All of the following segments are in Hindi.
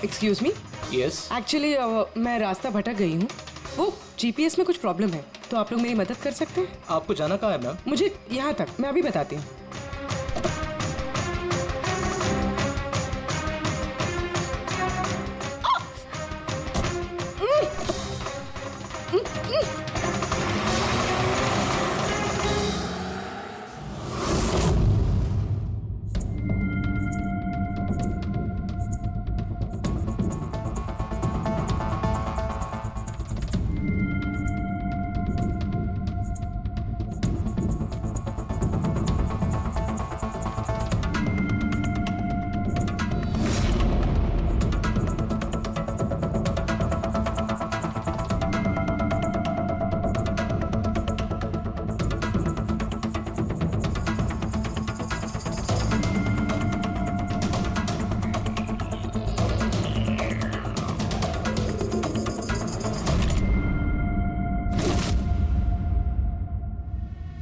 Excuse me. यस। एक्चुअली मैं रास्ता भटक गई हूँ। वो जीपीएस में कुछ प्रॉब्लम है, तो आप लोग मेरी मदद कर सकते हैं? आपको जाना कहाँ है मैम? मुझे यहाँ तक, मैं अभी बताती हूँ।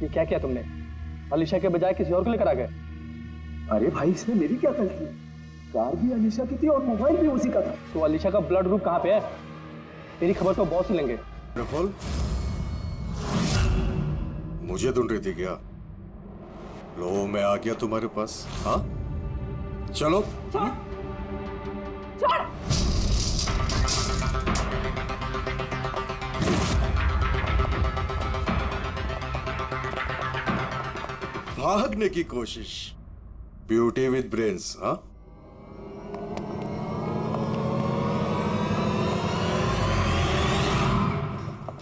ये क्या किया तुमने? अलीशा के बजाय किसी और को लेकर आ गए? अरे भाई, इसमें मेरी क्या गलती? कार भी अलीशा की थी और मोबाइल भी उसी का था। तो अलीशा का ब्लड ग्रुप कहाँ पे है? तेरी खबर तो बॉस ही लेंगे। प्रफुल्ल, मुझे ढूंढ रही थी क्या? लो, मैं आ गया तुम्हारे पास। हाँ, चलो। छोड़। भागने की कोशिश। Beauty with brains. हाँ,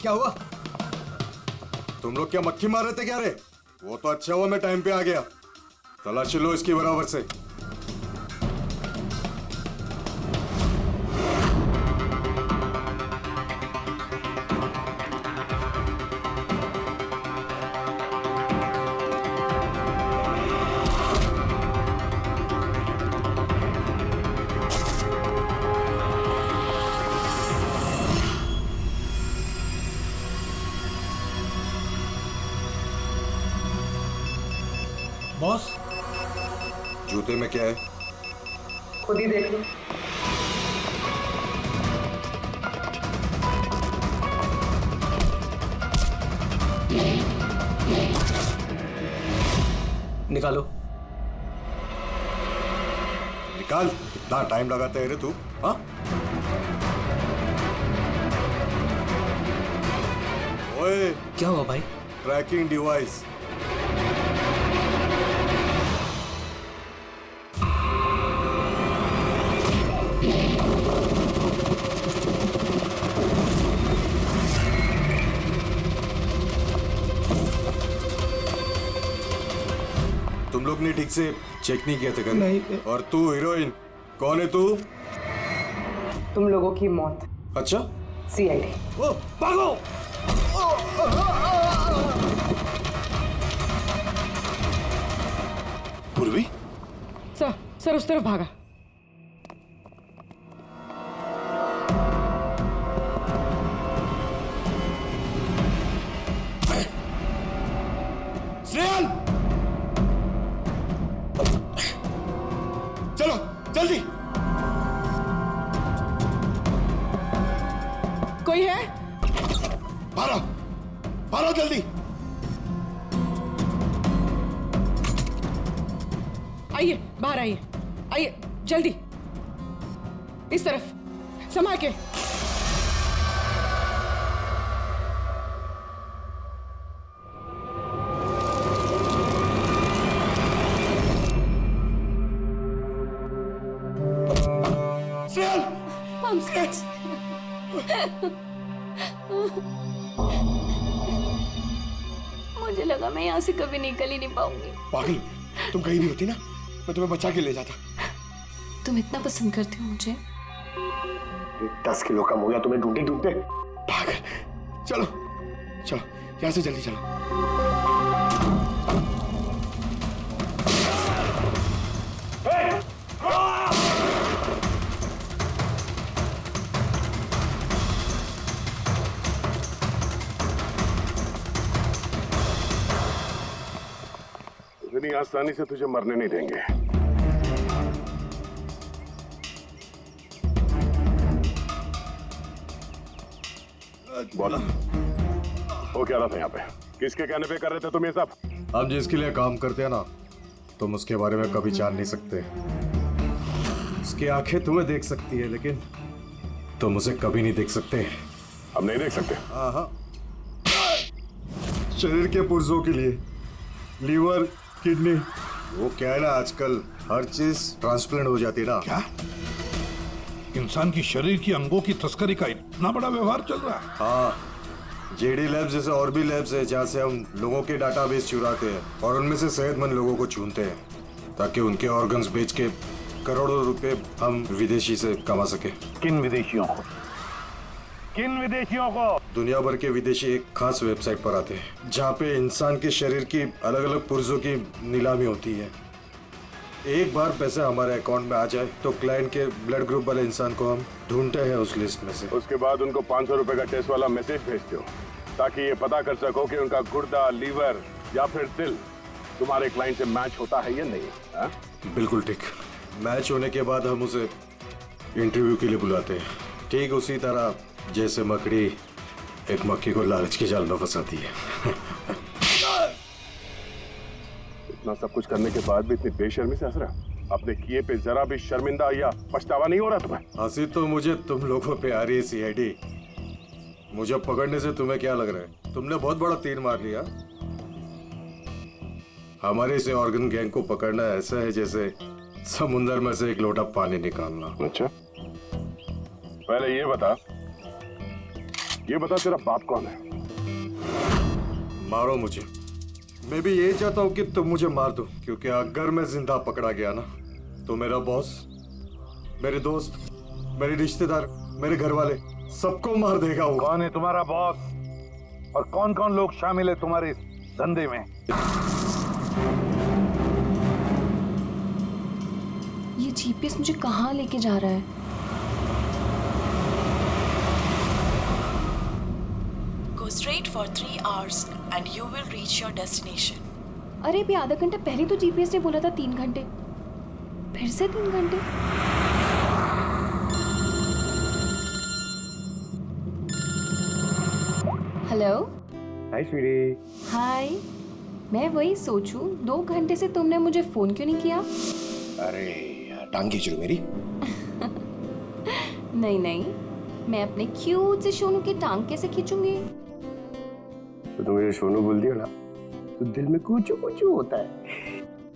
क्या हुआ? तुम लोग क्या मक्खी मार रहे थे क्या रे? वो तो अच्छा हुआ मैं टाइम पे आ गया। तलाशी लो इसकी बराबर से। बॉस, जूते में क्या है? खुद ही देख लो। निकालो। निकाल। कितना टाइम लगाता है रे तू? हाँ, ओए, क्या हुआ भाई? Tracking device. तुम लोग ने ठीक से चेक नहीं किया था क्या? नहीं। और तू हीरोइन, कौन है तू? तुम लोगों की मौत। अच्छा, सीआईडी। ओ, भागो! पूर्वी, सर उस तरफ भागा। श्रेयल! चलो जल्दी। कोई है? भारो, भारो जल्दी। आइए, बाहर आइए, आइए जल्दी। इस तरफ, संभाल के। मुझे लगा मैं यहाँ से कभी निकल ही नहीं पाऊंगी। पागल, तुम कहीं भी होती ना, मैं तुम्हें बचा के ले जाता। तुम इतना पसंद करते हो मुझे? 10 किलो कम हो गया तुम्हें ढूंढते ढूंढते। पागल, चलो चलो यहाँ से जल्दी चलो। इतनी आसानी से तुझे मरने नहीं देंगे। बोलो, वो क्या रहा था यहाँ पे? किसके कहने पे कर रहे थे तुम ये सब? हम जिसके लिए काम करते हैं ना, तुम उसके बारे में कभी जान नहीं सकते। उसकी आंखें तुम्हें देख सकती है, लेकिन तुम उसे कभी नहीं देख सकते। हम नहीं देख सकते। हाँ, शरीर के पुर्जों के लिए लीवर, किडनी, वो क्या है ना, आजकल हर चीज ट्रांसप्लांट हो जाती है ना। क्या इंसान की शरीर की अंगों की तस्करी का इतना बड़ा व्यवहार चल रहा है? हाँ, जेडी लैब्स जैसे और भी लैब्स है जहाँ से हम लोगों के डाटाबेस चुराते हैं और उनमें से सेहतमंद लोगों को चुनते हैं ताकि उनके ऑर्गन्स बेच के करोड़ों रुपए हम विदेशी से कमा सके। किन विदेशियों को? किन विदेशियों को? दुनिया भर के विदेशी एक खास वेबसाइट पर आते हैं जहाँ पे इंसान के शरीर की अलग अलग पुर्जों की नीलामी होती है। एक बार पैसा हमारे अकाउंट में आ जाए तो क्लाइंट के ब्लड ग्रुप वाले इंसान को हम ढूंढते हैं उस लिस्ट में से। उसके बाद उनको 500 रुपए का टेस्ट वाला मैसेज भेजते हो ताकि ये पता कर सको कि उनका गुर्दा, लीवर या फिर दिल तुम्हारे क्लाइंट से मैच होता है या नहीं। हा? बिल्कुल ठीक। मैच होने के बाद हम उसे इंटरव्यू के लिए बुलाते हैं, ठीक उसी तरह जैसे मकड़ी एक मक्खी को लालच के जाल में फंसाती है। इतना सब कुछ करने के बाद भी इतनी बेशर्मी से हंस रहा? अपने किए पे जरा भी शर्मिंदा या पछतावा नहीं हो रहा तुम्हें? हंसी तो मुझे तुम लोगों पे आ रही है सीआईडी। मुझे पकड़ने से तुम्हें क्या लग रहा है? तुमने बहुत बड़ा तीर मार लिया। हमारे से ऑर्गन गैंग को पकड़ना ऐसा है जैसे समुंदर में से एक लोटा पानी निकालना। अच्छा, पहले ये बता तेरा बाप कौन है? मारो मुझे। मैं भी यही चाहता हूँ कि तुम मुझे मार दो, क्योंकि अगर मैं जिंदा पकड़ा गया ना तो मेरा बॉस, मेरे दोस्त, मेरे रिश्तेदार, मेरे घर वाले सबको मार देगा वो। कौन है तुम्हारा बॉस और कौन कौन लोग शामिल है तुम्हारे इस धंधे में? ये जीपीएस मुझे कहाँ लेके जा रहा है? Go straight for 3 hours and you will reach your destination. अरे भी आधा घंटा पहले तो जीपीएस ने बोला था 3 घंटे, फिर से 3 घंटे। हेलो। हाय स्वीटी। हाय। मैं वही सोचूं 2 घंटे से तुमने मुझे फोन क्यों नहीं किया? अरे यार, टांग खींच रही हो मेरी। नहीं, मैं अपने क्यूट से सोनू की टांग कैसे खींचूंगी? तो तुम मुझे सोनू बोल दिया ना तो दिल में कुछ होता है।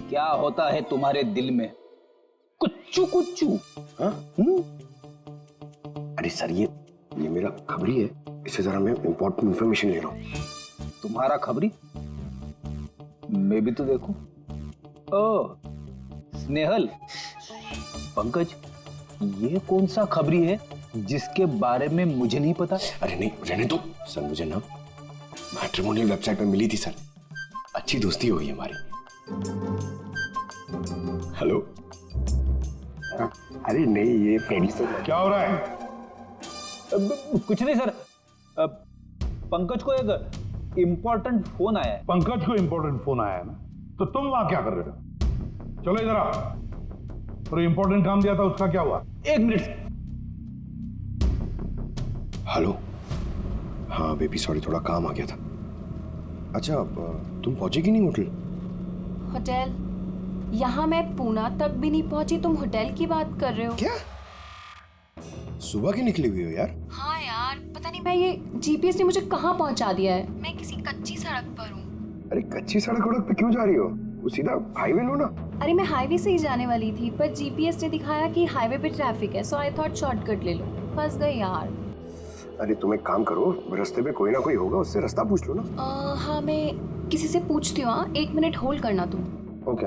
क्या होता है तुम्हारे दिल में? कुच्चू। हाँ? अरे सर, ये मेरा खबरी है, इससे जरा मैं इंपॉर्टेंट इंफॉर्मेशन ले रहा हूँ। तुम्हारा खबरी? मैं भी तो देखूं। ओ स्नेहल, पंकज, ये कौन सा खबरी है जिसके बारे में मुझे नहीं पता? अरे नहीं, रहने दो सर। मुझे ना मैट्रिमोनियल वेबसाइट पे मिली थी सर, अच्छी दोस्ती हो गई हमारी। हेलो। अरे नहीं, ये फ्रेंड से। क्या हो रहा है? कुछ नहीं सर, पंकज को एक इम्पोर्टेंट फोन आया है। पंकज को इम्पोर्टेंट फोन आया है ना, तो तुम वहां क्या कर रहे हो? चलो इधर आओ। और इम्पोर्टेंट काम दिया था, उसका क्या हुआ? 1 मिनट। हेलो। हाँ बेबी, सॉरी, थोड़ा काम आ गया था। अच्छा, तुम पहुंचे कि नहीं होटल? होटल? यहाँ मैं पूना तक भी नहीं पहुंची, तुम होटल की बात कर रहे हो? क्या सुबह की निकली हुई हो यार? हाँ यार, पता नहीं, मैं ये जीपीएस ने मुझे कहाँ पहुंचा दिया है। मैं किसी कच्ची सड़क पर हूँ। अरे कच्ची सड़क पे क्यों जा रही हो? वो सीधा हाईवे लो ना। अरे मैं हाईवे से ही जाने वाली थी, पर जीपीएस ने दिखाया कि हाईवे पे ट्रैफिक है, सो आई थॉट शॉर्टकट ले लो। फंस गई यार। अरे तुम एक काम करो, रास्ते में कोई ना कोई होगा, उससे रास्ता पूछ लो ना। हाँ, मैं किसी से पूछती हूँ। 1 मिनट होल्ड करना तुम। ओके।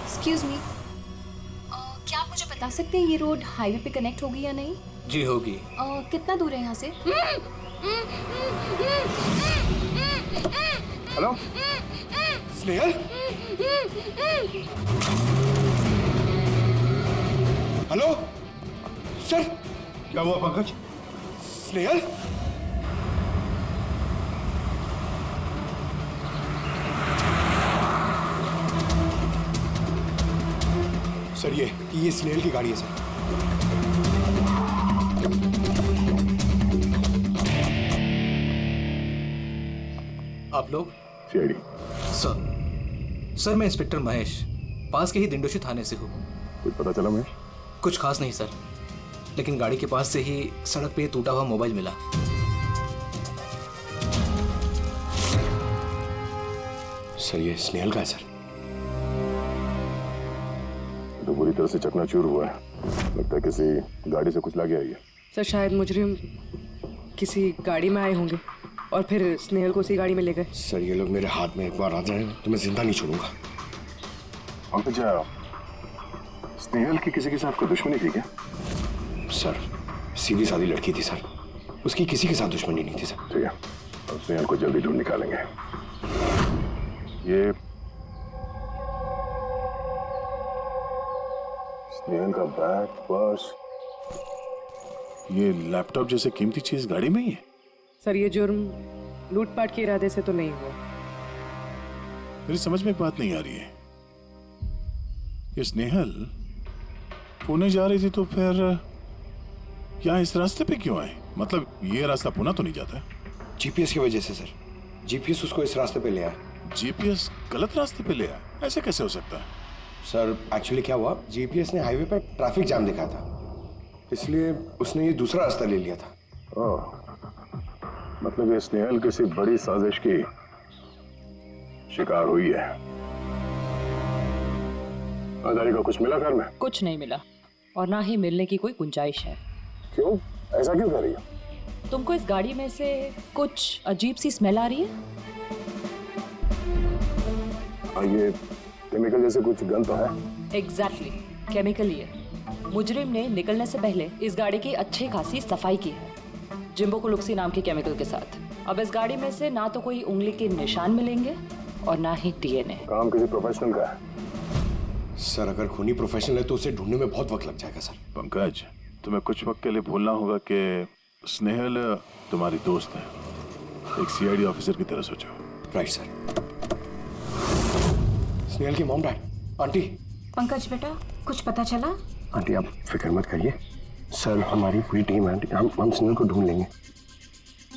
एक्सक्यूज मी, क्या आप मुझे बता सकते हैं ये रोड हाईवे पे कनेक्ट होगी या नहीं? जी होगी। कितना दूर है यहाँ से? हेलो स्नेहल। Hello sir. क्या हुआ पंकज? स्नेहल? सर ये स्नेहल की गाड़ी है सर। आप लोग? सीआईडी। सर मैं इंस्पेक्टर महेश, पास के ही दिंडोशी थाने से हूँ। कुछ पता चला महेश? कुछ खास नहीं सर, लेकिन गाड़ी के पास से ही सड़क पे टूटा हुआ मोबाइल मिला। सर ये स्नेहल का है सर। तो बुरी तरह से चकनाचूर हुआ है, लगता है किसी गाड़ी से कुछ लग गया ये। सर शायद मुजरिम किसी गाड़ी में आए होंगे और फिर स्नेहल को उसी गाड़ी में ले गए। सर ये लोग मेरे हाथ में एक बार आ जाए तो मैं जिंदा नहीं छोड़ूंगा। पंकज, स्नेहल की किसी के साथ कोई दुश्मनी थी क्या? सर सीधी सादी लड़की थी सर, उसकी किसी के साथ दुश्मनी नहीं थी सर। ठीक है, अब स्नेहल को जल्दी ढूंढ निकालेंगे। ये स्नेहल का बैग, पर्स, ये लैपटॉप जैसे कीमती चीज गाड़ी में ही है। सर ये जुर्म लूटपाट के इरादे से तो नहीं हुआ। मेरी समझ में एक बात नहीं आ रही है, ये स्नेहल पुणे जा रही थी तो फिर यहाँ इस रास्ते पे क्यों आए? मतलब ये रास्ता पुणे तो नहीं जाता है? जीपीएस की वजह से सर, जीपीएस उसको इस रास्ते पे ले आया। जीपीएस गलत रास्ते पे ले आया? ऐसे कैसे हो सकता है? सर एक्चुअली क्या हुआ, जीपीएस ने हाईवे पर ट्रैफिक जाम दिखाया था, इसलिए उसने ये दूसरा रास्ता ले लिया था। ओह, मतलब ये स्नेहल किसी बड़ी साजिश की शिकार हुई है। आधारी का कुछ मिला घर में? कुछ नहीं मिला और ना ही मिलने की कोई गुंजाइश है। क्यों? ऐसा क्यों कर रही है? तुमको इस गाड़ी में से कुछ अजीब सी स्मेल आ रही है? ये केमिकल जैसे कुछ गंध तो है। एग्जैक्टली, केमिकल ही है। मुजरिम ने निकलने से पहले इस गाड़ी की अच्छी खासी सफाई की है, जिम्बो कुलुक्सी नाम के केमिकल के साथ। अब इस गाड़ी में से ना तो कोई उंगली के निशान मिलेंगे और ना ही डीएनए। काम किसी प्रोफेशनल का है। सर अगर खूनी प्रोफेशनल है तो उसे ढूंढने में बहुत वक्त लग जाएगा सर। पंकज, तुम्हें कुछ वक्त के लिए भूलना होगा कि स्नेहल तुम्हारी दोस्त है, एक सीआईडी ऑफिसर की तरह सोचो। Right sir. स्नेहल की मॉम डैड, आंटी। पंकज बेटा, कुछ पता चला? आंटी आप फिक्र मत करिए, सर हमारी पूरी टीम है आंटी, हम स्नेहल को ढूंढ लेंगे।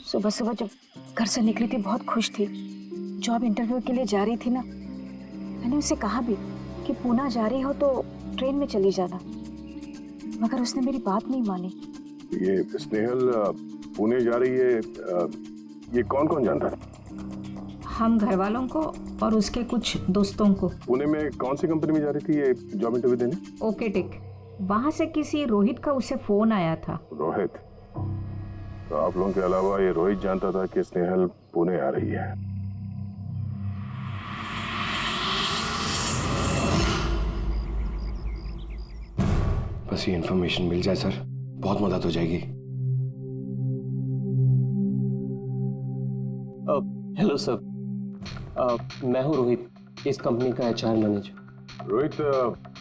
सुबह सुबह जब घर से निकली थी बहुत खुश थी, जॉब इंटरव्यू के लिए जा रही थी ना, मैंने उसे कहा भी कि पुणे जा रही हो तो ट्रेन में चली जाना, मगर उसने मेरी बात नहीं मानी। ये स्नेहल पुणे जा रही है, ये कौन कौन जानता है? हम घर वालों को और उसके कुछ दोस्तों को। पुणे में कौन सी कंपनी में जा रही थी ये जॉब इंटरव्यू देने? ओके टिक, वहाँ से किसी रोहित का उसे फोन आया था। रोहित? तो आप लोगों के अलावा ये रोहित जानता था कि स्नेहल पुणे आ रही है। बस ये इन्फॉर्मेशन मिल जाए सर, बहुत मदद हो जाएगी। हेलो सर, मैं हूँ रोहित, इस कंपनी का एचआर मैनेजर। रोहित,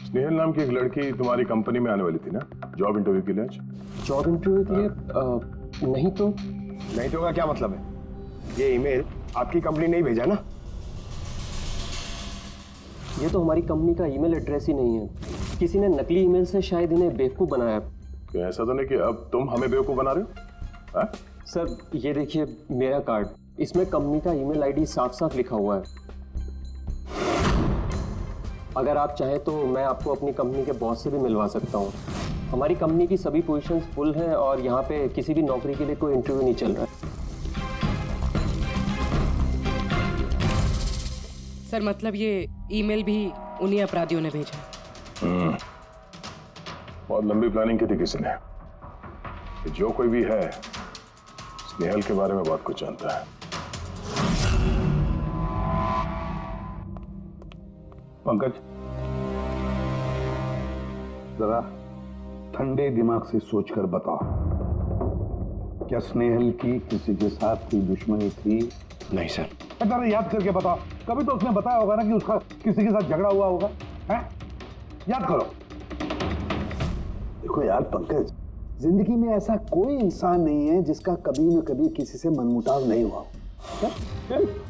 स्नेहल नाम की एक लड़की तुम्हारी कंपनी में आने वाली थी ना जॉब इंटरव्यू के लिए आज? जॉब इंटरव्यू के लिए? नहीं तो। नहीं तो का क्या मतलब है? ये ईमेल आपकी कंपनी ने ही भेजा ना? ये तो हमारी कंपनी का ईमेल एड्रेस ही नहीं है, किसी ने नकली ईमेल से शायद इन्हें बेवकूफ़ बनाया। क्या ऐसा तो नहीं कि अब तुम हमें बेवकूफ़ बना रहे हो? सर ये देखिए मेरा कार्ड, इसमें कंपनी का ईमेल आईडी साफ साफ लिखा हुआ है। अगर आप चाहें तो मैं आपको अपनी कंपनी के बॉस से भी मिलवा सकता हूँ। हमारी कंपनी की सभी पोजीशंस फुल हैं और यहाँ पे किसी भी नौकरी के लिए कोई इंटरव्यू नहीं चल रहा है। सर मतलब ये ईमेल भी उन्हीं अपराधियों ने भेजा। बहुत लंबी प्लानिंग की थी किसी ने कि जो कोई भी है स्नेहल के बारे में बहुत कुछ जानता है। पंकज, जरा ठंडे दिमाग से सोचकर बताओ, क्या स्नेहल की किसी के साथ कोई दुश्मनी थी? नहीं सर। जरा याद करके बताओ, कभी तो उसने बताया होगा ना कि उसका किसी के साथ झगड़ा हुआ होगा, हैं? याद करो। देखो यार पंकज, जिंदगी में ऐसा कोई इंसान नहीं है जिसका कभी न कभी किसी से मनमुटाव नहीं हुआ हो।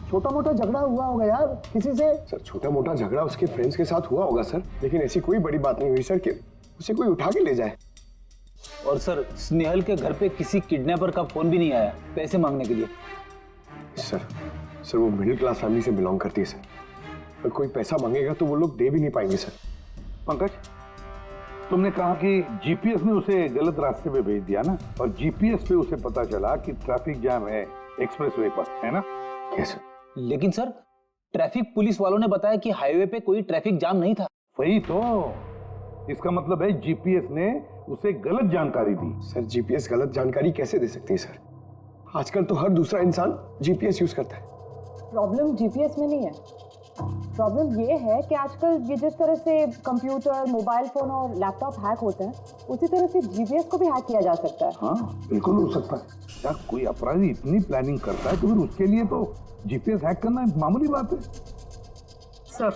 छोटा मोटा झगड़ा हुआ होगा यार किसी से। सर छोटा मोटा झगड़ा उसके फ्रेंड्स के साथ हुआ होगा सर, लेकिन ऐसी कोई बड़ी बात नहीं हुई सर कि उसे कोई उठा के ले जाए। और सर स्नेहल के घर पे किसी किडनैपर का फोन भी नहीं आया पैसे मांगने के लिए। सर वो मिडिल क्लास फैमिली से बिलोंग करती है सर, अगर कोई पैसा मांगेगा तो वो लोग दे भी नहीं पाएंगे सर। पंकज, तुमने कहा कि जीपीएस ने उसे गलत रास्ते पे भेज दिया ना, और जीपीएस पे उसे पता चला कि ट्रैफिक जाम है एक्सप्रेसवे पर, है ना? Yes sir. लेकिन सर ट्रैफिक पुलिस वालों ने बताया कि हाईवे पे कोई ट्रैफिक जाम नहीं था। वही तो, इसका मतलब है जीपीएस ने उसे गलत जानकारी दी। सर जीपीएस गलत जानकारी कैसे दे सकती है सर? आजकल तो हर दूसरा इंसान जीपीएस यूज करता है। प्रॉब्लम जीपीएस में नहीं है, प्रॉब्लम ये है कि आजकल ये जिस तरह से कंप्यूटर, मोबाइल फोन और लैपटॉप हैक होते हैं, उसी तरह से जीपीएस को भी हैक किया जा सकता है। हाँ बिल्कुल हो सकता है यार, कोई अपराधी इतनी प्लानिंग करता है तो फिर उसके लिए तो जीपीएस हैक करना मामूली बात है। सर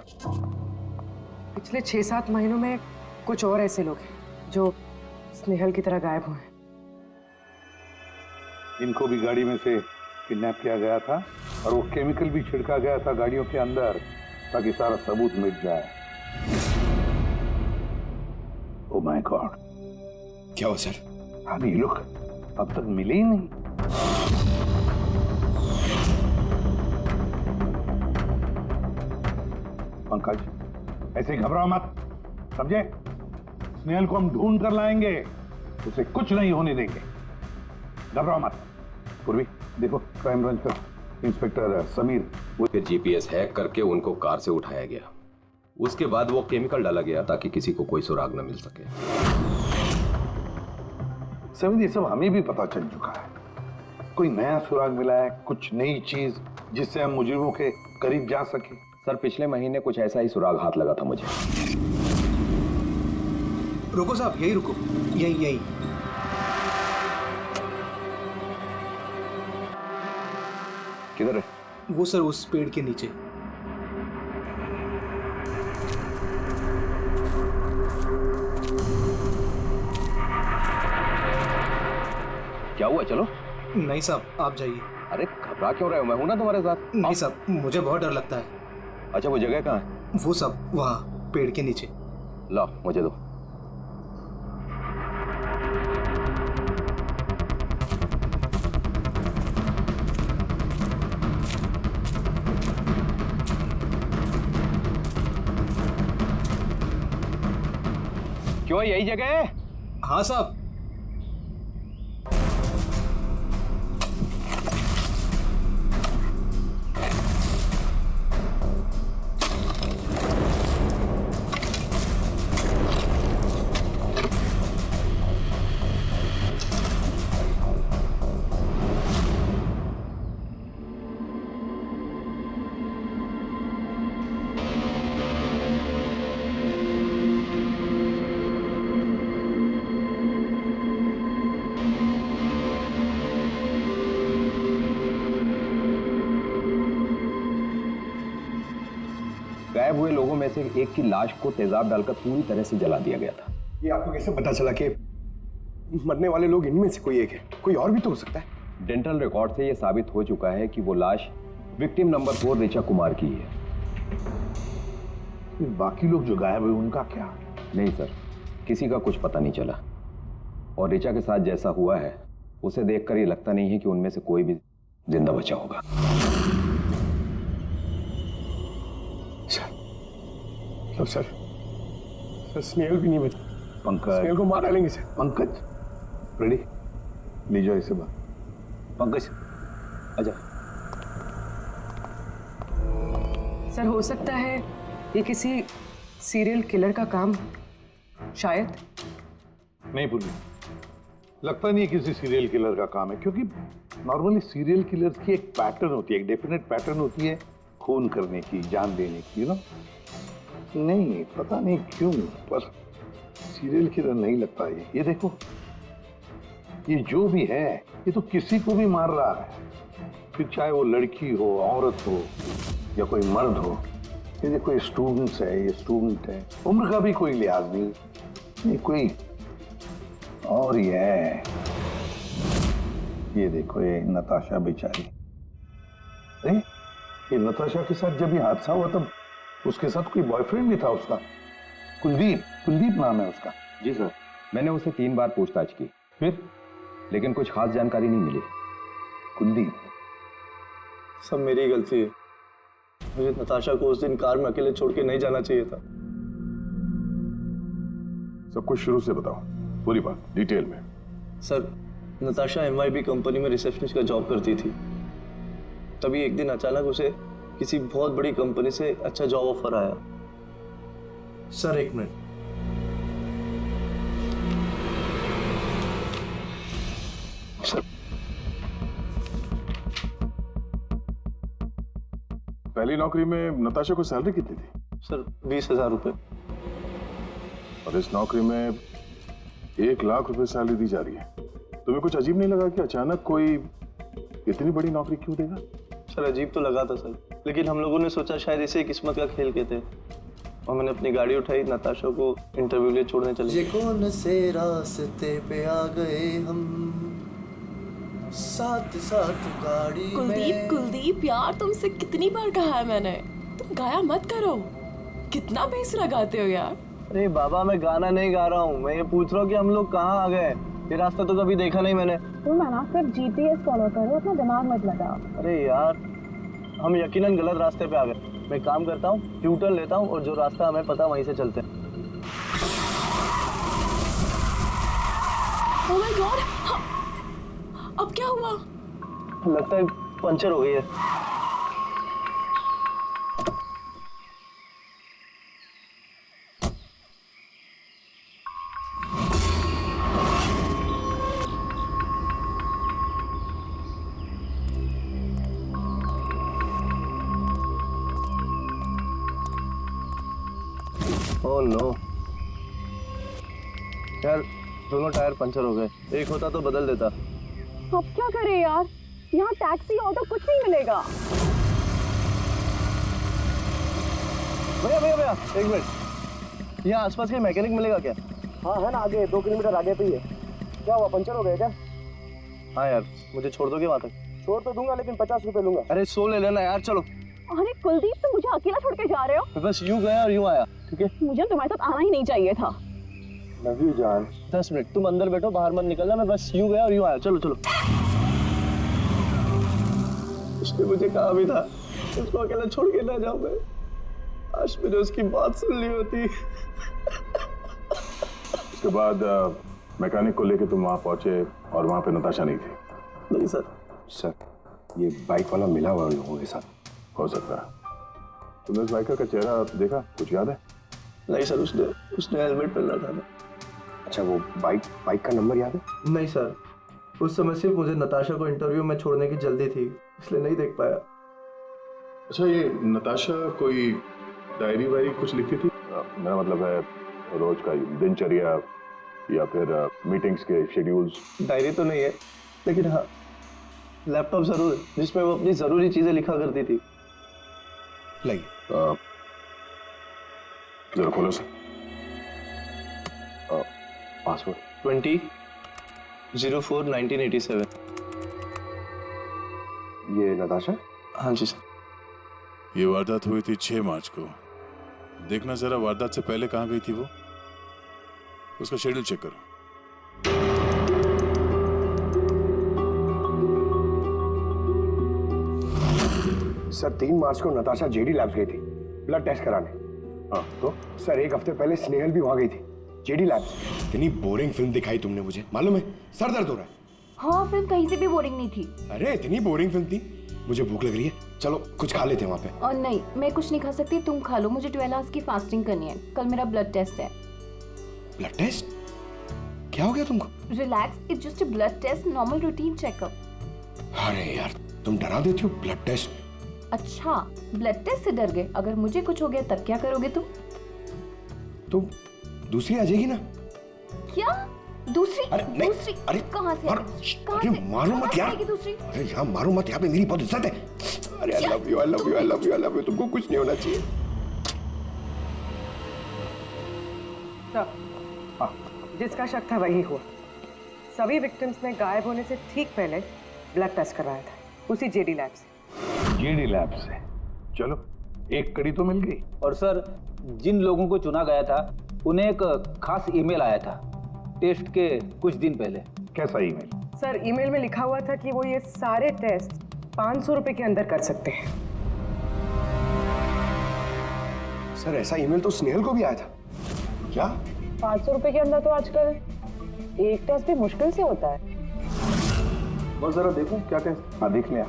पिछले 6-7 महीनों में कुछ और ऐसे लोग हैं जो स्नेहल की तरह गायब हुए हैं। इनको भी गाड़ी में से किडनैप किया गया था और वो केमिकल भी छिड़का गया था गाड़ियों के अंदर ताकि सारा सबूत मिट जाए। ओह माय गॉड, क्या हुआ सर? अभी ये लोग अब तक मिले ही नहीं। पंकज ऐसे घबराओ मत, समझे? स्नेहल को हम ढूंढ कर लाएंगे, उसे कुछ नहीं होने देंगे, घबराओ मत। पूर्वी देखो, क्राइम ब्रांच का इंस्पेक्टर समीर। फिर जीपीएस हैक करके उनको कार से उठाया गया, उसके बाद वो केमिकल डाला गया ताकि किसी को कोई सुराग न मिल सके। समीर ये सब हमें भी पता चल चुका है, कोई नया सुराग मिला है, कुछ नई चीज जिससे हम मुजरिमों के करीब जा सके। सर पिछले महीने कुछ ऐसा ही सुराग हाथ लगा था मुझे। रुको साहब, यही रुको, यही। किधर है? वो सर उस पेड़ के नीचे। क्या हुआ? चलो। नहीं साहब आप जाइए। अरे घबरा क्यों रहे हो? मैं हूं ना तुम्हारे साथ। नहीं साहब मुझे बहुत डर लगता है। अच्छा वो जगह कहाँ है? वो सब वहाँ पेड़ के नीचे। लो मुझे दो। क्यों यही जगह है? हाँ साहब। गायब हुए लोगों में से एक की लाश को तेजाब डालकर पूरी तरह से जला दिया गया था। ये आपको कैसे पता चला कि मरने वाले लोग इनमें से कोई एक है? कोई और भी तो हो सकता है। डेंटल रिकॉर्ड से यह साबित हो चुका है कि वो लाश विक्टिम नंबर 4 ऋचा कुमार की है। बाकी लोग जो गायब हुए उनका क्या? नहीं सर, किसी का कुछ पता नहीं चला, और ऋचा के साथ जैसा हुआ है उसे देखकर ये लगता नहीं है कि उनमें से कोई भी जिंदा बचा होगा। सर स्नेहल भी नहीं बचा। पंकज, स्नेहल को मार डालेंगे सर। पंकज रेडी, ले जाओ इसे बाहर। पंकज आजा। सर हो सकता है ये किसी सीरियल किलर का काम, शायद। नहीं पूर्वी, लगता नहीं है किसी सीरियल किलर का काम है, क्योंकि नॉर्मली सीरियल किलर्स की एक पैटर्न होती है, एक डेफिनेट पैटर्न होती है खून करने की, जान देने की, ना। नहीं पता नहीं क्यों, पर सीरियल किलर नहीं लगता ये देखो, ये जो भी है ये तो किसी को भी मार रहा है, फिर चाहे वो लड़की हो, औरत हो या कोई मर्द हो। ये देखो, ये स्टूडेंट्स है, ये स्टूडेंट है, उम्र का भी कोई लिहाज नहीं, कोई और ये देखो ये नताशा बेचारी। अरे ये नताशा के साथ जब ये हादसा हुआ तब उसके साथ कोई बॉयफ्रेंड भी था उसका, कुलदीप नाम है उसका। जी सर, मैंने उससे 3 बार पूछताछ की, फिर लेकिन कुछ खास जानकारी नहीं मिली। कुलदीप? सब मेरी गलती है, मुझे नताशा को उस दिन कार में अकेले छोड़ के नहीं जाना चाहिए था। सब कुछ शुरू से बताओ, पूरी बात डिटेल में। सर, नताशा MYB कंपनी में रिसेप्शनिस्ट का जॉब करती थी। तभी एक दिन अचानक उसे किसी बहुत बड़ी कंपनी से अच्छा जॉब ऑफर आया। सर एक मिनट, सर पहली नौकरी में नताशा को सैलरी कितनी थी? सर 20,000 रुपए। और इस नौकरी में 1 लाख रुपए सैलरी दी जा रही है। तुम्हें कुछ अजीब नहीं लगा कि अचानक कोई इतनी बड़ी नौकरी क्यों देगा? सर अजीब तो लगा था सर, लेकिन हम लोगों ने सोचा शायद इसे किस्मत का खेल कहते हैं, और मैंने अपनी गाड़ी उठाई, नताशा को इंटरव्यू के लिए छोड़ने चले। ये कौन से रास्ते पे आ गए हम, साथ साथ गाड़ी में। कुलदीप यार, तुमसे कितनी बार कहा है मैंने, तुम गाया मत करो, कितना बेसुरा गाते हो यार। अरे बाबा, मैं गाना नहीं गा रहा हूँ, मैं ये पूछ रहा हूँ कि हम लोग कहाँ आ गए। ये रास्ता तो कभी देखा नहीं मैंने। तुम ना सिर्फ GPS फॉलो करो, अपना दिमाग मत लगाओ। अरे यार, हम यकीनन गलत रास्ते पे आ गए। मैं काम करता हूँ, ट्यूटर लेता हूँ और जो रास्ता हमें पता वहीं से चलते हैं। ओह माय गॉड, अब क्या हुआ? लगता है पंचर हो गई है। ओह नो यार, दोनों टायर पंचर हो गए। एक होता तो बदल देता। अब क्या करें यार, यहाँ टैक्सी ऑटो कुछ नहीं मिलेगा। भैया एक मिनट, यहाँ आसपास के मैकेनिक मिलेगा क्या? हाँ है ना, आगे 2 किलोमीटर आगे पे ही है। क्या हुआ, पंचर हो गया क्या? हाँ यार, मुझे छोड़ दोगे वहाँ तक? छोड़ तो दूंगा, लेकिन 50 रुपए लूंगा। अरे 100 ले लेना यार, चलो। अरे कुलदीप, तुम मुझे अकेला छोड़ के जा रहे हो? मैं बस यूं गया और यूं आया, ठीक है? मुझे तुम्हारे साथ आना ही नहीं चाहिए था। लव यू जान। 10 मिनट तुम अंदर बैठो, बाहर मत निकलना। मैं बस यूं गया और यूं आया। चलो चलो। उसने मुझे कहा भी था उसको अकेला छोड़ के ना जाऊं मैं। आज मैंने उसकी बात सुन ली होती। उसके बाद मैकेनिक को लेके तुम वहां पहुंचे और वहां पे नताशा नहीं थी? नहीं सर। सर, ये बाइक वाला मिला हुआ उन लोगों के साथ। हो सकता है। तुमने उस बाइकर का चेहरा देखा, कुछ याद है? नहीं सर, उसने हेलमेट पहना था। अच्छा, वो बाइक का नंबर याद है? नहीं सर, उस समय सिर्फ मुझे नताशा को इंटरव्यू में छोड़ने की जल्दी थी, इसलिए नहीं देख पाया। अच्छा, ये नताशा कोई डायरी वायरी कुछ लिखती थी? मेरा मतलब है रोज का दिनचर्या या फिर मीटिंग्स के शेड्यूल्स। डायरी तो नहीं है, लेकिन हाँ लैपटॉप जरूर है, जिसमें वो अपनी जरूरी चीजें लिखा करती थी। लाइए जरा खोलो सर। पासवर्ड 20/04/1987। ये नताशा? हाँ जी सर। ये वारदात हुई थी 6 मार्च को। देखना जरा वारदात से पहले कहाँ गई थी वो, उसका शेड्यूल चेक करो। सर 3 मार्च को नताशा जेडी लैब्स गई थी ब्लड टेस्ट कराने। हाँ तो सर 1 हफ्ते पहले स्नेहल भी वहां गई थी जेडी लैब्स। इतनी बोरिंग फिल्म दिखाई तुमने मुझे, मालूम है सर दर्द हो रहा है। हाँ, फिल्म कहीं से भी बोरिंग नहीं थी। अरे इतनी बोरिंग फिल्म थी। मुझे भूख लग रही है, चलो कुछ खा लेते हैं वहाँ पे। और नहीं, मैं कुछ नहीं खा सकती, तुम खा लो। मुझे 12 आवर्स की फास्टिंग करनी है, कल मेरा ब्लड टेस्ट है। Blood test? क्या हो गया तुमको? Relax, it's just a blood test, normal routine checkup. अरे यार, तुम डरा देती हो। Blood test? अच्छा, ब्लड टेस्ट से डर गए? अगर मुझे कुछ हो गया तब क्या करोगे तुम? तुम दूसरी आ जाएगी ना? क्या दूसरी? अरे नहीं, दूसरी? अरे कहाँ से? अरे मारो मत यार। दूसरी? अरे यहाँ मारो मत, यहाँ पे मेरी बहुत इज्जत है। अरे I love you, I love you, I love you, I love you. तुमको कुछ नहीं होना चाहिए। सर, जिसका शक था वही हुआ। सभी विक्टिम्स ने गायब होने से ठीक पहले ब्लड टेस्ट करवाया था उसी जेडी लैब से। जेडी लैब से? चलो एक कड़ी तो मिल गई। और सर, जिन लोगों को चुना गया था उन्हें एक खास ईमेल आया था टेस्ट के कुछ दिन पहले। कैसा ईमेल? सर, ईमेल में लिखा हुआ था कि वो ये सारे टेस्ट 500 रुपए के अंदर कर सकते हैं। सर, ऐसा ईमेल तो स्नेहल को भी आया था। क्या 500 रुपए के अंदर तो आजकल एक टेस्ट भी मुश्किल से होता है। बस जरा देखो क्या टेस्ट। हाँ, देख लिया।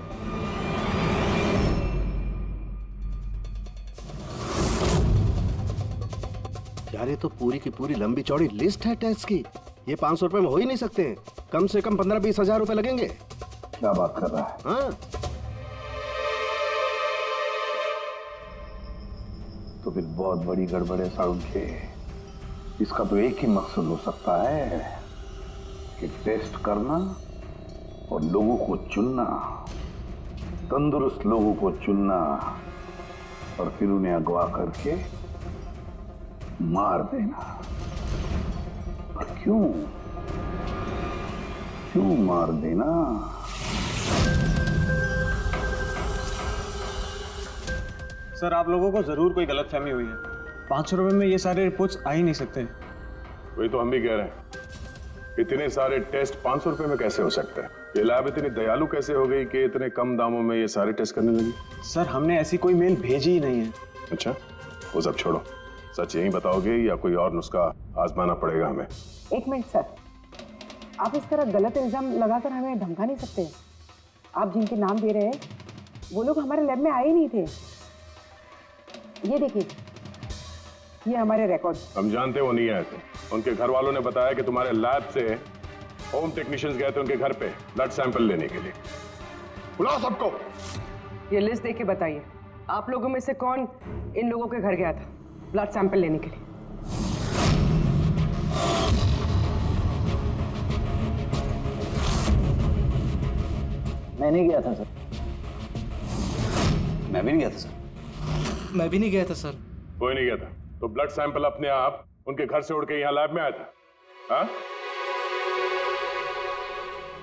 यार ये तो पूरी की पूरी लंबी चौड़ी लिस्ट है टेस्ट की। ये 500 रुपए में हो ही नहीं सकते। कम से कम 15-20 हजार रुपए लगेंगे। क्या बात कर रहा है? हाँ, तो फिर बहुत बड़ी गड़बड़ है सारुण के। इसका तो एक ही मकसद हो सकता है कि टेस्ट करना और लोगों को चुनना, तंदुरुस्त लोगों को चुनना और फिर उन्हें अगवा करके मार देना। और क्यों मार देना? सर, आप लोगों को जरूर कोई गलतफहमी हुई है। 500 रुपए में ये सारे रिपोर्ट्स आ ही नहीं सकते। वही तो हम भी कह रहे हैं, इतने सारे टेस्ट 500 रुपए में कैसे हो सकते हैं? ये लैब इतनी दयालु कैसे हो गई कि इतने कम दामों में ये सारे टेस्ट करने लगी? सर, हमने ऐसी कोई मेल भेजी ही नहीं है। अच्छा, वो सब छोड़ो, सच यही बताओगे या कोई और नुस्खा आजमाना पड़ेगा हमें? एक मिनट सर, आप इस तरह गलत इल्जाम लगाकर हमें धमका नहीं सकते। आप जिनके नाम दे रहे हैं वो लोग हमारे लैब में आए ही नहीं थे। ये देखिए, ये हमारे रिकॉर्ड। हम जानते वो नहीं आए थे। उनके घर वालों ने बताया कि तुम्हारे लैब से होम टेक्नीशियंस गए थे उनके घर पे ब्लड सैंपल लेने के लिए। बुलाओ सबको। ये लिस्ट देके बताइए, आप लोगों में से कौन इन लोगों के घर गया था ब्लड सैंपल लेने के लिए? मैं नहीं गया था सर। मैं भी नहीं गया था सर। मैं भी नहीं गया था सर। कोई नहीं गया था, तो ब्लड सैंपल अपने आप उनके घर से उड़ के यहाँ लैब में आया था? हाँ?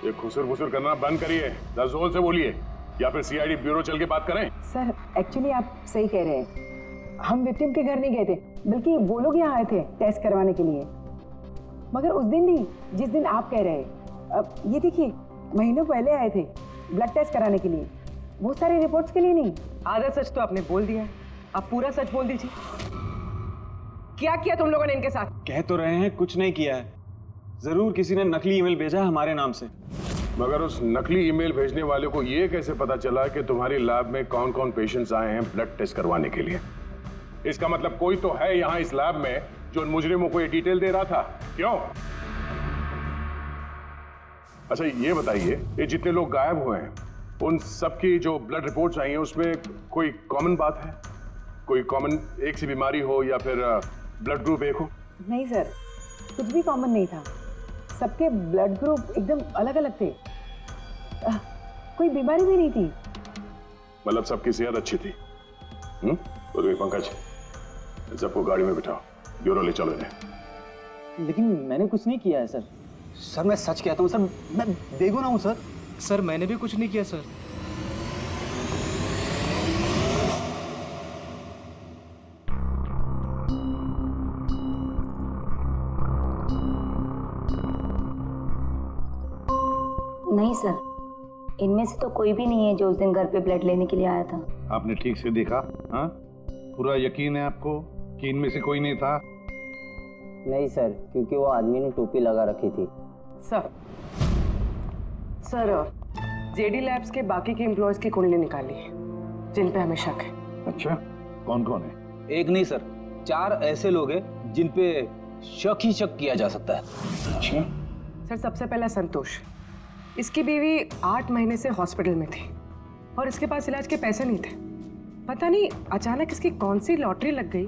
ये खुसुर करना बंद करिए, जोर से बोलिए, या फिर सीआईडी ब्यूरो चल के बात करें। सर, एक्चुअली आप सही कह रहे हैं। हम विक्टिम के घर नहीं गए थे, बल्कि वो लोग यहाँ आए थे टेस्ट करवाने के लिए। मगर उस दिन नहीं, जिस दिन आप कह रहे हैं। अब ये देखिए, महीनों पहले आए थे ब्लड टेस्ट कराने के लिए, वो सारे रिपोर्ट्स के लिए नहीं। आधा सच तो आपने बोल दिया है, आप पूरा सच बोल दीजिए। क्या किया तुम लोगों ने इनके साथ? कह तो रहे हैं कुछ नहीं किया है। जरूर किसी ने नकली ईमेल भेजा है हमारे नाम से। मगर उस नकली ईमेल भेजने वाले को ये कैसे पता चला कि तुम्हारी लैब में कौन कौन पेशेंट्स आए हैं ब्लड टेस्ट करवाने के लिए? इसका मतलब कोई तो है यहाँ इस लैब में जो उन मुजरिमों को ये डिटेल दे रहा था। क्यों? अच्छा ये बताइए, ये जितने लोग गायब हुए हैं उन सबकी जो ब्लड रिपोर्ट्स आई हैं उसमें कोई कॉमन बात है? कोई कॉमन एक सी बीमारी हो या फिर ब्लड ग्रुप एक हो? नहीं सर, कुछ भी कॉमन नहीं था। सबके ब्लड ग्रुप एकदम अलग अलग थे। कोई बीमारी भी नहीं थी। मतलब सबकी सेहत अच्छी थी? तो पंकज, सबको गाड़ी में बिठाओ, ब्यूरो ले चलो इन्हें। लेकिन मैंने कुछ नहीं किया है सर। सर मैं सच कहता हूँ सर, मैं बेगुनाह हूँ सर। सर मैंने भी कुछ नहीं किया सर। नहीं सर, इनमें से तो कोई भी नहीं है जो उस दिन घर पे ब्लड लेने के लिए आया था। आपने ठीक से देखा? हाँ, पूरा यकीन है आपको कि इनमें से कोई नहीं था? नहीं सर, क्योंकि वो आदमी ने टोपी लगा रखी थी। सर जेडी लैब्स के बाकी के एम्प्लॉयज की कुंडली निकाली है जिन पे हमें शक है। अच्छा, कौन कौन है? एक नहीं सर, 4 ऐसे लोग हैं जिन पे शक ही शक किया जा सकता है। अच्छा सर, सबसे पहला संतोष। इसकी बीवी 8 महीने से हॉस्पिटल में थी और इसके पास इलाज के पैसे नहीं थे। पता नहीं अचानक इसकी कौन सी लॉटरी लग गई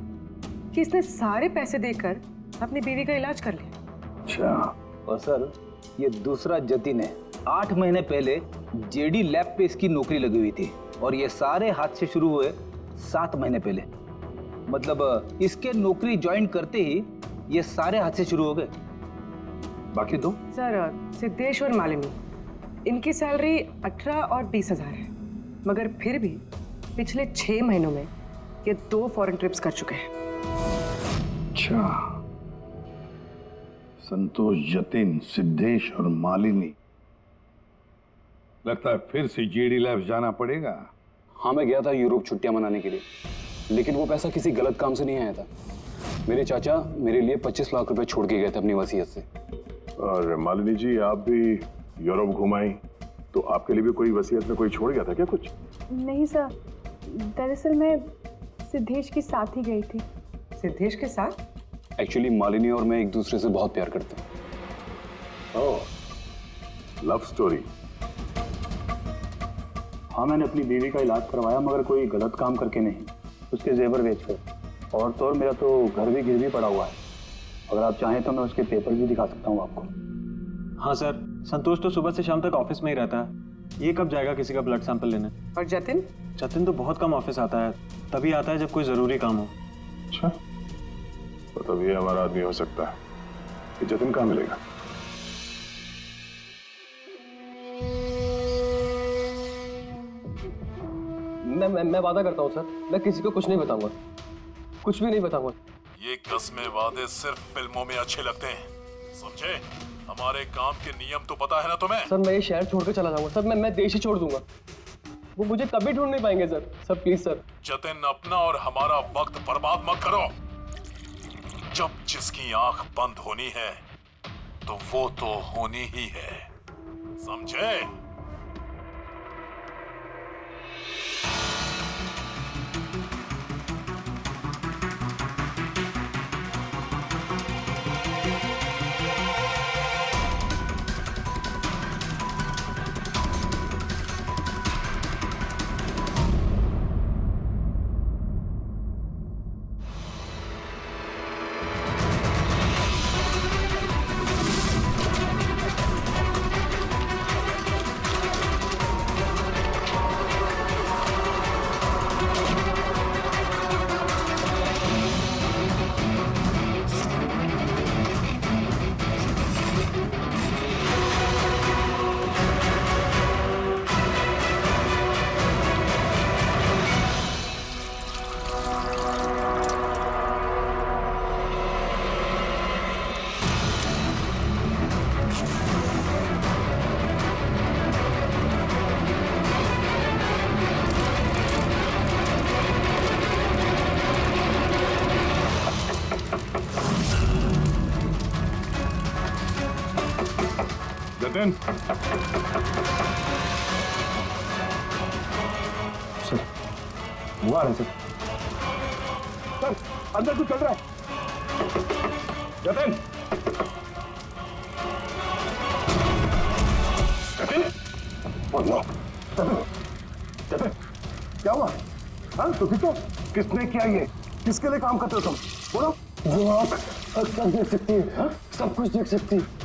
कि इसने सारे पैसे देकर अपनी बीवी का इलाज कर लिया। अच्छा। और सर ये दूसरा जतिन है। 8 महीने पहले जेडी लैब पे इसकी नौकरी लगी हुई थी और ये सारे हादसे शुरू हुए 7 महीने पहले। मतलब इसके नौकरी ज्वाइन करते ही ये सारे हादसे शुरू हो गए। बाकी दो? सर सिद्धेश और मालिनी, इनकी सैलरी 18 और 20 हजार है, मगर फिर भी पिछले 6 महीनों में ये 2 फॉरेन ट्रिप्स कर चुके हैं। अच्छा, संतोष, जतिन, सिद्धेश और मालिनी, लगता है फिर से जेडी लैब्स जाना पड़ेगा। हाँ, मैं गया था यूरोप छुट्टियां मनाने के लिए, लेकिन वो पैसा किसी गलत काम से नहीं आया था। मेरे चाचा मेरे लिए 25 लाख रुपए छोड़ के गए थे अपनी वसीयत से। और मालिनी जी, आप भी यूरोप घुमाई, तो आपके लिए भी कोई वसीयत में कोई छोड़ गया था क्या कुछ? नहीं सर, दरअसल मैं सिद्धेश के साथ ही गई थी। सिद्धेश के साथ? एक्चुअली मालिनी और मैं एक दूसरे से बहुत प्यार करते हैं। ओह, लव स्टोरी। हाँ, मैंने अपनी बीवी का इलाज करवाया, मगर कोई गलत काम करके नहीं, उसके जेवर बेचकर। और तो और मेरा तो घर भी गिरवी पड़ा हुआ है। अगर आप चाहें तो मैं उसके पेपर भी दिखा सकता हूँ आपको। हाँ सर, संतोष तो सुबह से शाम तक ऑफिस में ही रहता है। ये कब जाएगा किसी का ब्लड सैंपल लेने? और जतिन? जतिन तो बहुत कम ऑफिस आता है, तभी आता है जब कोई जरूरी काम हो। अच्छा, तो तब ये हमारा आदमी हो सकता है। ये जतिन कहाँ मिलेगा? मैं वादा करता हूँ सर, मैं किसी को कुछ नहीं बताऊंगा, कुछ भी नहीं बताऊंगा। ये कस्में वादे सिर्फ फिल्मों में अच्छे लगते हैं, समझे? हमारे काम के नियम तो पता है ना तुम्हें? सर मैं ये शहर छोड़कर चला जाऊंगा सर, मैं देश ही छोड़ दूंगा। वो मुझे कभी ढूंढ नहीं पाएंगे sir. Sir please sir. Jatin, अपना और हमारा वक्त बर्बाद मत करो। जब जिसकी आंख बंद होनी है तो वो तो होनी ही है, समझे? जतिन, सर वो आ रहे सर। सर अंदर कुछ चल रहा है। जतिन, जतिन, जतिन, क्या हुआ? हाँ तो ठीक हो? किसने किया ये? किसके लिए काम करते हो तुम? बोलो। वो आँख सब देख सकती है, हाँ? सब कुछ देख सकती है।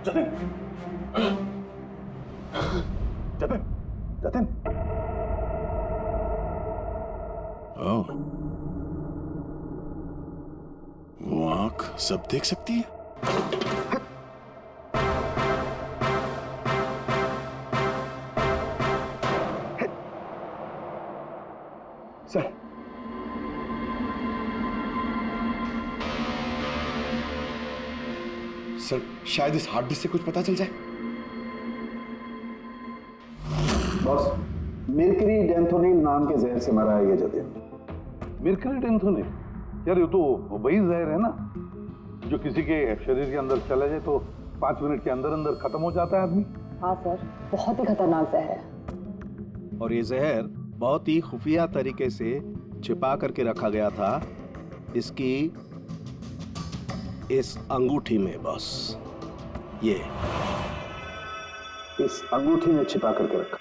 जतिन, जतिन, जतिन। ओह, वो आंख सब देख सकती है? सर, सर शायद इस हार्ड डिस्क से कुछ पता चल जाए। बॉस, मिर्करी डेंथोनिल नाम के जहर से मरा है ये जतिन। मिर्करी डेंथोनिल? यार ये तो वही जहर है ना जो किसी के शरीर के अंदर चला जाए तो 5 मिनट के अंदर अंदर खत्म हो जाता है आदमी। हाँ सर, बहुत ही खतरनाक जहर है। और ये जहर बहुत ही खुफिया तरीके से छिपा करके रखा गया था इसकी इस अंगूठी में। बॉस, ये इस अंगूठी में छिपा करके रखा।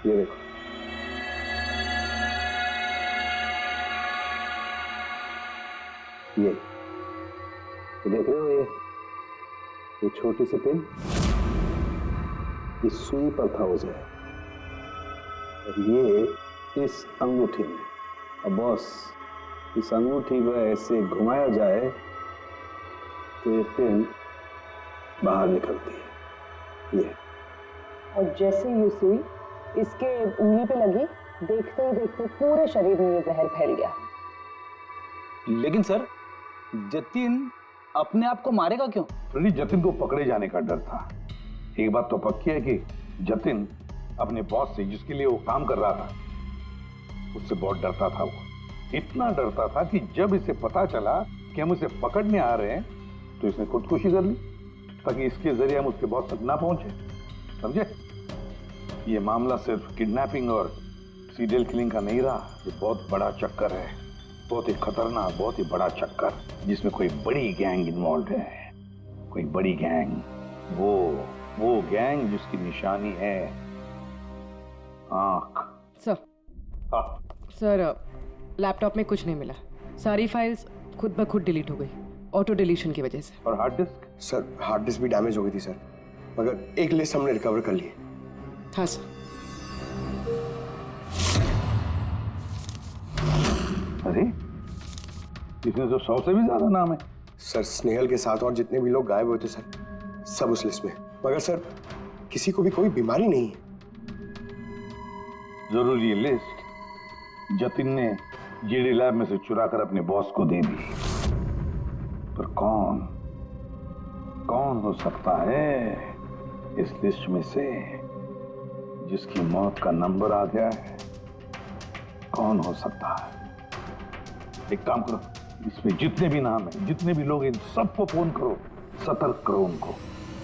ये देखो, ये देख रहे हो? ये छोटी सी पिन, इस सुई पर था वो जहर। और ये इस अंगूठी में। अब बॉस, इस अंगूठी को ऐसे घुमाया जाए तो ये पिन बाहर निकलती है। ये और जैसे ये सुई इसके उंगली पे लगी, देखते ही देखते पूरे शरीर में ये जहर फैल गया। लेकिन सर, जतिन अपने आप को मारेगा क्यों? फ्रेडी, जतिन को पकड़े जाने का डर था। एक बात तो पक्की है कि जतिन अपने बॉस से, जिसके लिए वो काम कर रहा था, उससे बहुत डरता था। वो इतना डरता था कि जब इसे पता चला कि हम उसे पकड़ने आ रहे हैं तो इसने खुदकुशी कर ली, ताकि इसके जरिए हम उसके बॉस तक ना पहुंचे। समझे? ये मामला सिर्फ किडनैपिंग और सीरियल किलिंग का नहीं रहा, ये बहुत बड़ा चक्कर है, बहुत ही खतरनाक, बहुत ही बड़ा चक्कर, जिसमें कोई बड़ी गैंग इन्वॉल्व है। कोई बड़ी गैंग, वो गैंग जिसकी निशानी है आंख। सर, सर लैपटॉप में कुछ नहीं मिला। सारी फाइल्स खुद ब खुद डिलीट हो गई, ऑटो डिलीशन की वजह से। और hard disk? Sir, hard disk भी डैमेज हो गई थी सर, मगर एक लिस्ट हमने रिकवर कर ली है। हाँ सर। अरे, इसमें तो 100 से भी ज्यादा नाम है। सर, स्नेहल के साथ और जितने भी लोग गायब हुए थे सर, सब उस लिस्ट में। मगर सर, किसी को भी कोई बीमारी नहीं है। जरूर ये लिस्ट जतिन ने जेडी लैब में से चुरा कर अपने बॉस को दे दी। पर कौन हो सकता है इस लिस्ट में से जिसकी मौत का नंबर आ गया है? कौन हो सकता है? एक काम करो, इसमें जितने भी नाम है, जितने भी लोग हैं, सबको फोन करो, सतर्क करो उनको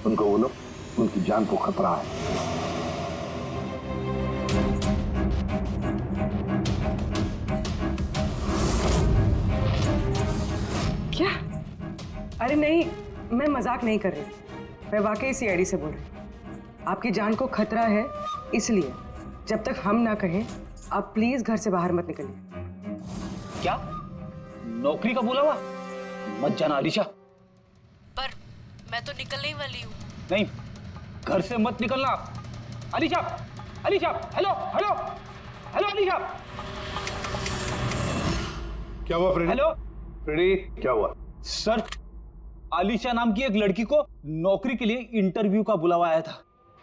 बोलो उनकी जान को खतरा है। क्या? अरे नहीं, मैं मजाक नहीं कर रही, मैं वाकई सीआईडी से बोल रही हूँ। आपकी जान को खतरा है, इसलिए जब तक हम ना कहें आप प्लीज घर से बाहर मत निकलिए। क्या? नौकरी का बोला हुआ? मत जाना अलीशा। पर मैं तो निकलने ही वाली हूँ। नहीं, घर से मत निकलना। Alisha, Alisha, hello hello hello Alisha. क्या हुआ फ्रेडी? हेलो फ्रेडी, क्या हुआ? सर, आलिशा नाम की एक लड़की को नौकरी के लिए इंटरव्यू का बुलावा आया था।